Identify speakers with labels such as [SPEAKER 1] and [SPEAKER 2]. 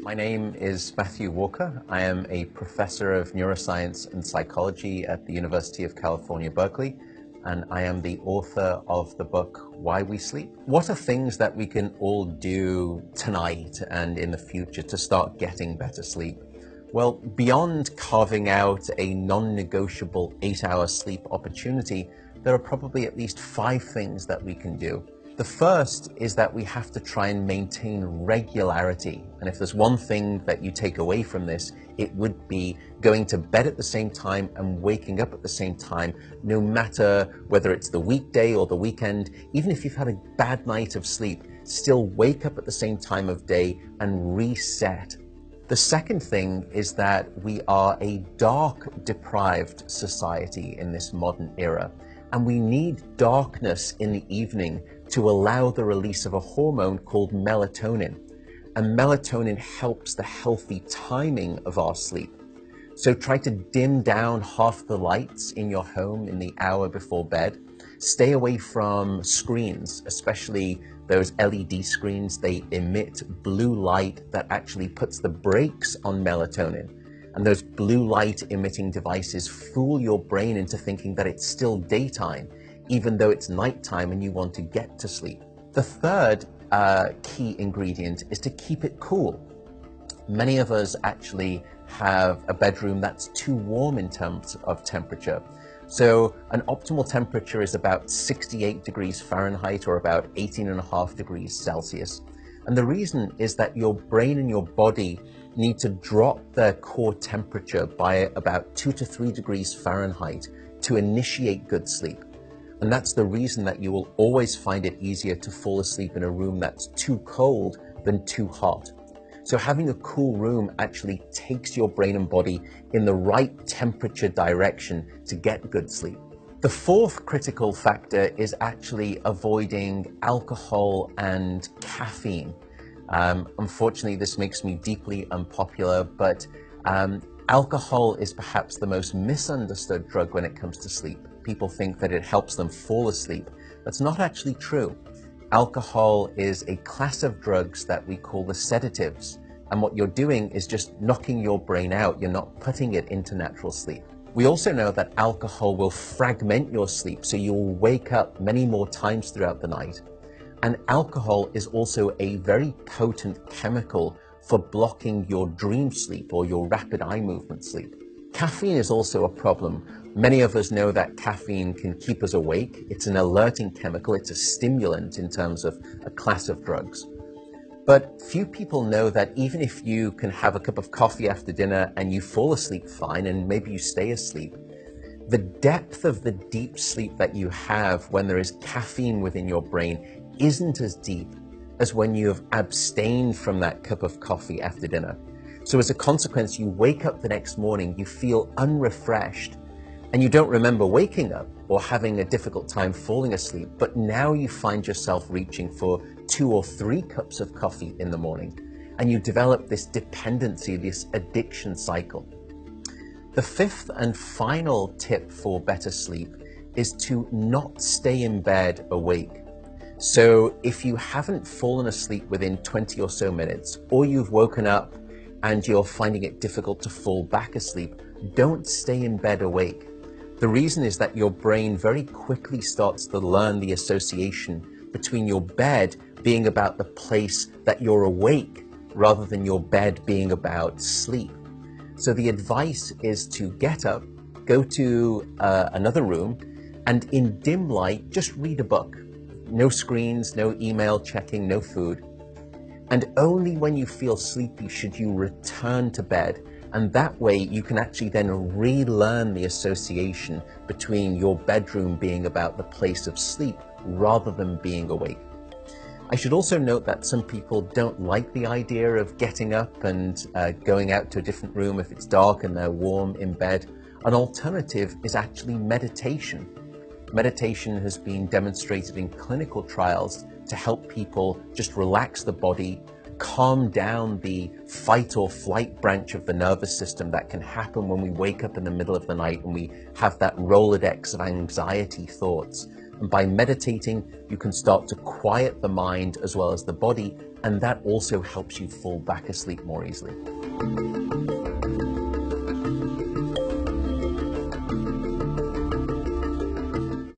[SPEAKER 1] My name is Matthew Walker. I am a professor of neuroscience and psychology at the University of California, Berkeley, and I am the author of the book, Why We Sleep. What are things that we can all do tonight and in the future to start getting better sleep? Well, beyond carving out a non-negotiable 8-hour sleep opportunity, there are probably at least 5 things that we can do. The first is that we have to try and maintain regularity. And if there's one thing that you take away from this, it would be going to bed at the same time and waking up at the same time, no matter whether it's the weekday or the weekend. Even if you've had a bad night of sleep, still wake up at the same time of day and reset. The second thing is that we are a dark-deprived society in this modern era, and we need darkness in the evening to allow the release of a hormone called melatonin. And melatonin helps the healthy timing of our sleep. So try to dim down half the lights in your home in the hour before bed. Stay away from screens, especially those LED screens. They emit blue light that actually puts the brakes on melatonin. And those blue light emitting devices fool your brain into thinking that it's still daytime, even though it's nighttime and you want to get to sleep. The third key ingredient is to keep it cool. Many of us actually have a bedroom that's too warm in terms of temperature. So an optimal temperature is about 68 degrees Fahrenheit or about 18.5 degrees Celsius. And the reason is that your brain and your body need to drop their core temperature by about 2 to 3 degrees Fahrenheit to initiate good sleep. And that's the reason that you will always find it easier to fall asleep in a room that's too cold than too hot. So having a cool room actually takes your brain and body in the right temperature direction to get good sleep. The fourth critical factor is actually avoiding alcohol and caffeine. Unfortunately, this makes me deeply unpopular, but alcohol is perhaps the most misunderstood drug when it comes to sleep. People think that it helps them fall asleep. That's not actually true. Alcohol is a class of drugs that we call the sedatives. And what you're doing is just knocking your brain out. You're not putting it into natural sleep. We also know that alcohol will fragment your sleep, so you'll wake up many more times throughout the night. And alcohol is also a very potent chemical for blocking your dream sleep or your rapid eye movement sleep. Caffeine is also a problem. Many of us know that caffeine can keep us awake. It's an alerting chemical. It's a stimulant in terms of a class of drugs. But few people know that even if you can have a cup of coffee after dinner and you fall asleep fine and maybe you stay asleep, the depth of the deep sleep that you have when there is caffeine within your brain isn't as deep as when you have abstained from that cup of coffee after dinner. So as a consequence, you wake up the next morning, you feel unrefreshed, and you don't remember waking up or having a difficult time falling asleep, but now you find yourself reaching for 2 or 3 cups of coffee in the morning, and you develop this dependency, this addiction cycle. The fifth and final tip for better sleep is to not stay in bed awake. So if you haven't fallen asleep within 20 or so minutes, or you've woken up and you're finding it difficult to fall back asleep, don't stay in bed awake. The reason is that your brain very quickly starts to learn the association between your bed being about the place that you're awake rather than your bed being about sleep. So the advice is to get up, go to another room, and in dim light, just read a book. No screens, no email checking, no food. And only when you feel sleepy should you return to bed. And that way you can actually then relearn the association between your bedroom being about the place of sleep rather than being awake. I should also note that some people don't like the idea of getting up and going out to a different room if it's dark and they're warm in bed. An alternative is actually meditation. Meditation has been demonstrated in clinical trials to help people just relax the body, calm down the fight or flight branch of the nervous system that can happen when we wake up in the middle of the night and we have that Rolodex of anxiety thoughts. And by meditating, you can start to quiet the mind as well as the body, and that also helps you fall back asleep more easily.